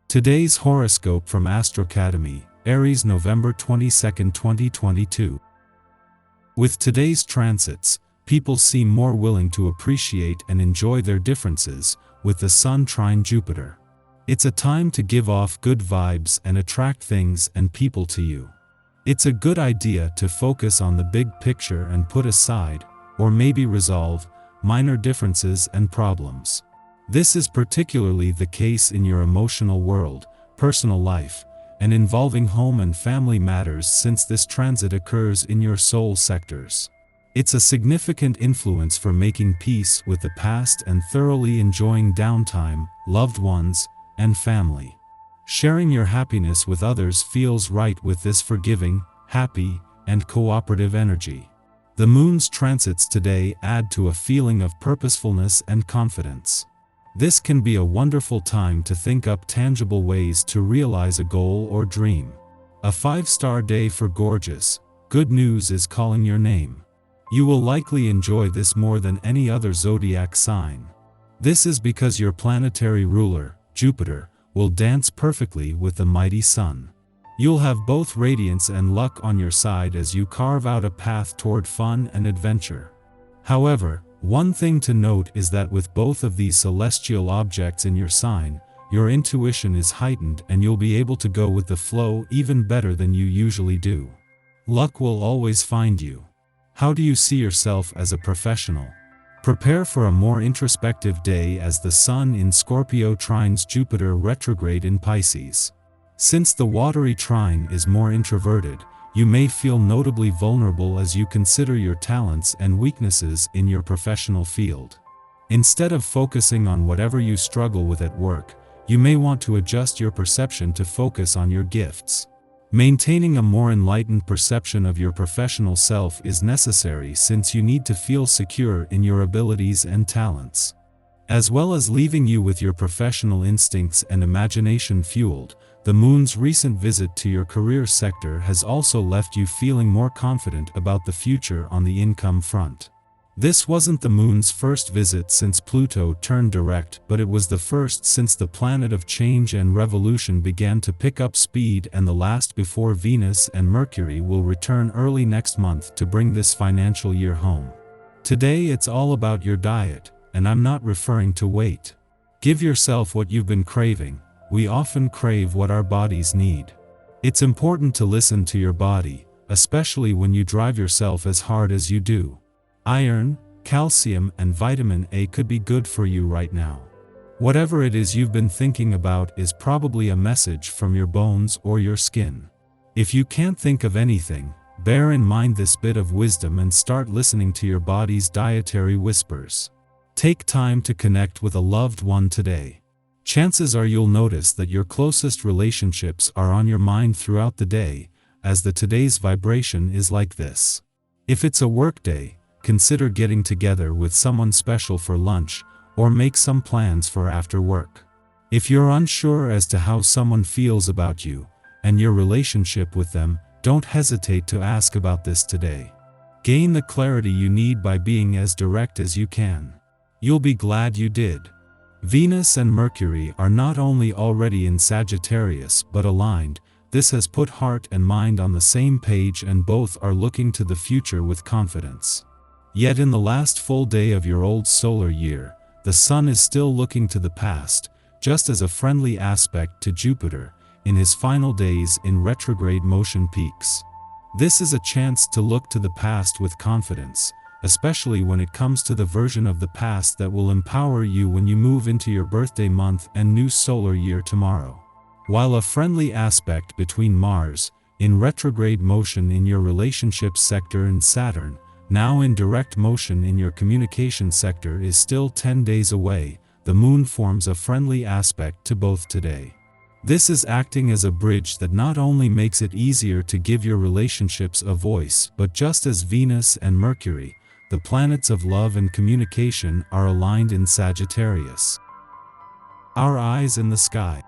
Today's horoscope from Astrocademy, Aries, November 22, 2022. With today's transits, people seem more willing to appreciate and enjoy their differences, with the Sun trine Jupiter. It's a time to give off good vibes and attract things and people to you. It's a good idea to focus on the big picture and put aside, or maybe resolve, minor differences and problems. This is particularly the case in your emotional world, personal life, and involving home and family matters, since this transit occurs in your soul sectors. It's a significant influence for making peace with the past and thoroughly enjoying downtime, loved ones, and family. Sharing your happiness with others feels right with this forgiving, happy, and cooperative energy. The moon's transits today add to a feeling of purposefulness and confidence. This can be a wonderful time to think up tangible ways to realize a goal or dream. A 5-star day for gorgeous, good news is calling your name. You will likely enjoy this more than any other zodiac sign. This is because your planetary ruler, Jupiter, will dance perfectly with the mighty Sun. You'll have both radiance and luck on your side as you carve out a path toward fun and adventure. However, one thing to note is that with both of these celestial objects in your sign, your intuition is heightened and you'll be able to go with the flow even better than you usually do. Luck will always find you. How do you see yourself as a professional? Prepare for a more introspective day as the Sun in Scorpio trines Jupiter retrograde in Pisces. Since the watery trine is more introverted, you may feel notably vulnerable as you consider your talents and weaknesses in your professional field. Instead of focusing on whatever you struggle with at work, you may want to adjust your perception to focus on your gifts. Maintaining a more enlightened perception of your professional self is necessary, since you need to feel secure in your abilities and talents. As well as leaving you with your professional instincts and imagination fueled, the moon's recent visit to your career sector has also left you feeling more confident about the future on the income front. This wasn't the moon's first visit since Pluto turned direct, but it was the first since the planet of change and revolution began to pick up speed, and the last before Venus and Mercury will return early next month to bring this financial year home. Today it's all about your diet, and I'm not referring to weight. Give yourself what you've been craving. We often crave what our bodies need. It's important to listen to your body, especially when you drive yourself as hard as you do. Iron, calcium, and vitamin A could be good for you right now. Whatever it is you've been thinking about is probably a message from your bones or your skin. If you can't think of anything, bear in mind this bit of wisdom and start listening to your body's dietary whispers. Take time to connect with a loved one today. Chances are you'll notice that your closest relationships are on your mind throughout the day, as the today's vibration is like this. If it's a work day, consider getting together with someone special for lunch, or make some plans for after work. If you're unsure as to how someone feels about you and your relationship with them, don't hesitate to ask about this today. Gain the clarity you need by being as direct as you can. You'll be glad you did. Venus and Mercury are not only already in Sagittarius but aligned. This has put heart and mind on the same page, and both are looking to the future with confidence. Yet in the last full day of your old solar year, the Sun is still looking to the past, just as a friendly aspect to Jupiter, in his final days in retrograde motion peaks. This is a chance to look to the past with confidence, especially when it comes to the version of the past that will empower you when you move into your birthday month and new solar year tomorrow. While a friendly aspect between Mars, in retrograde motion in your relationship sector, and Saturn, now in direct motion in your communication sector, is still 10 days away, the moon forms a friendly aspect to both today. This is acting as a bridge that not only makes it easier to give your relationships a voice, but just as Venus and Mercury, the planets of love and communication, are aligned in Sagittarius. Our eyes in the sky.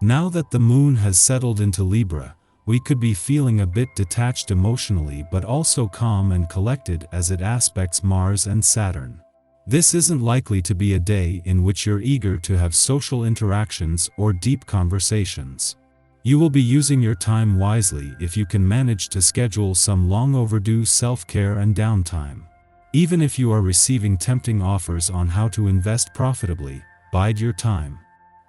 Now that the moon has settled into Libra, we could be feeling a bit detached emotionally, but also calm and collected as it aspects Mars and Saturn. This isn't likely to be a day in which you're eager to have social interactions or deep conversations. You will be using your time wisely if you can manage to schedule some long overdue self-care and downtime. Even if you are receiving tempting offers on how to invest profitably, bide your time.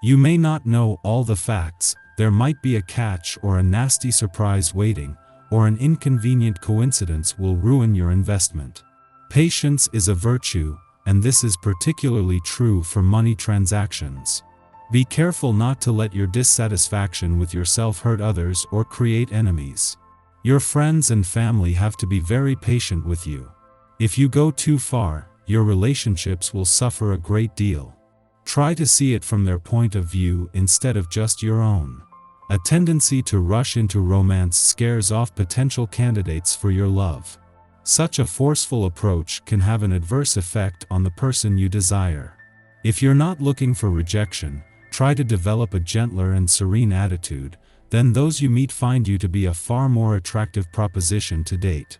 You may not know all the facts, there might be a catch or a nasty surprise waiting, or an inconvenient coincidence will ruin your investment. Patience is a virtue, and this is particularly true for money transactions. Be careful not to let your dissatisfaction with yourself hurt others or create enemies. Your friends and family have to be very patient with you. If you go too far, your relationships will suffer a great deal. Try to see it from their point of view instead of just your own. A tendency to rush into romance scares off potential candidates for your love. Such a forceful approach can have an adverse effect on the person you desire. If you're not looking for rejection, try to develop a gentler and serene attitude, then those you meet find you to be a far more attractive proposition to date.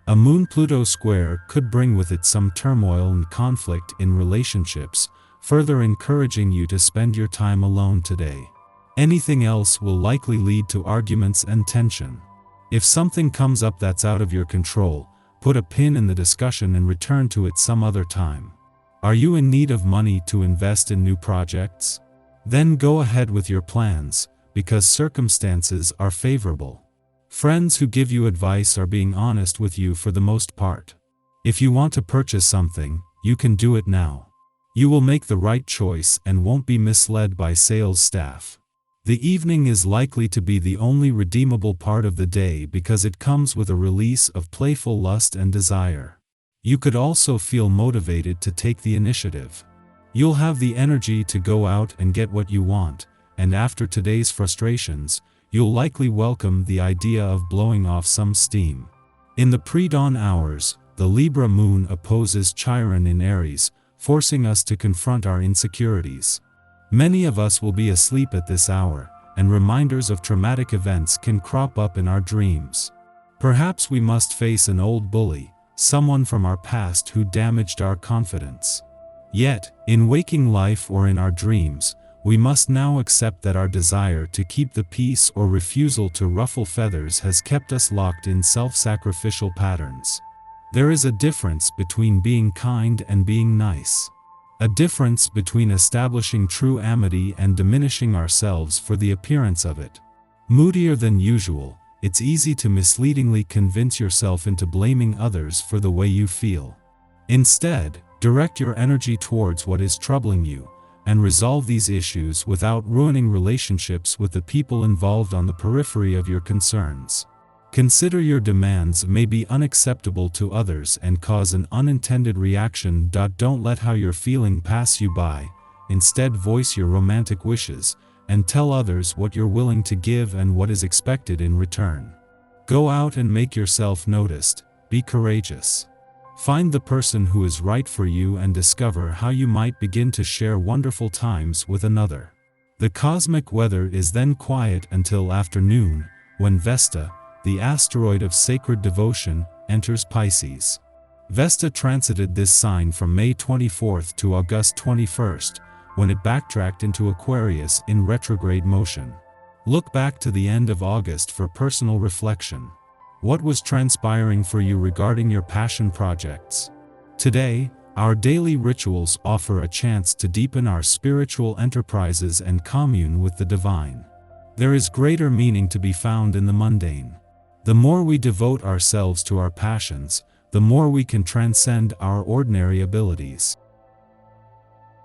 A Moon-Pluto square could bring with it some turmoil and conflict in relationships, further encouraging you to spend your time alone today. Anything else will likely lead to arguments and tension. If something comes up that's out of your control, put a pin in the discussion and return to it some other time. Are you in need of money to invest in new projects? Then go ahead with your plans, because circumstances are favorable. Friends who give you advice are being honest with you for the most part. If you want to purchase something, you can do it now. You will make the right choice and won't be misled by sales staff. The evening is likely to be the only redeemable part of the day because it comes with a release of playful lust and desire. You could also feel motivated to take the initiative. You'll have the energy to go out and get what you want, and after today's frustrations, you'll likely welcome the idea of blowing off some steam. In the pre-dawn hours, the Libra moon opposes Chiron in Aries, forcing us to confront our insecurities. Many of us will be asleep at this hour, and reminders of traumatic events can crop up in our dreams. Perhaps we must face an old bully, someone from our past who damaged our confidence. Yet, in waking life or in our dreams, we must now accept that our desire to keep the peace or refusal to ruffle feathers has kept us locked in self-sacrificial patterns. There is a difference between being kind and being nice. A difference between establishing true amity and diminishing ourselves for the appearance of it. Moodier than usual, it's easy to misleadingly convince yourself into blaming others for the way you feel. Instead, direct your energy towards what is troubling you, and resolve these issues without ruining relationships with the people involved on the periphery of your concerns. Consider your demands may be unacceptable to others and cause an unintended reaction. Don't let how you're feeling pass you by, instead voice your romantic wishes, and tell others what you're willing to give and what is expected in return. Go out and make yourself noticed, be courageous. Find the person who is right for you and discover how you might begin to share wonderful times with another. The cosmic weather is then quiet until afternoon, when Vesta, the asteroid of sacred devotion, enters Pisces. Vesta transited this sign from May 24th to August 21st, when it backtracked into Aquarius in retrograde motion. Look back to the end of August for personal reflection. What was transpiring for you regarding your passion projects? Today, our daily rituals offer a chance to deepen our spiritual enterprises and commune with the divine. There is greater meaning to be found in the mundane. The more we devote ourselves to our passions, the more we can transcend our ordinary abilities.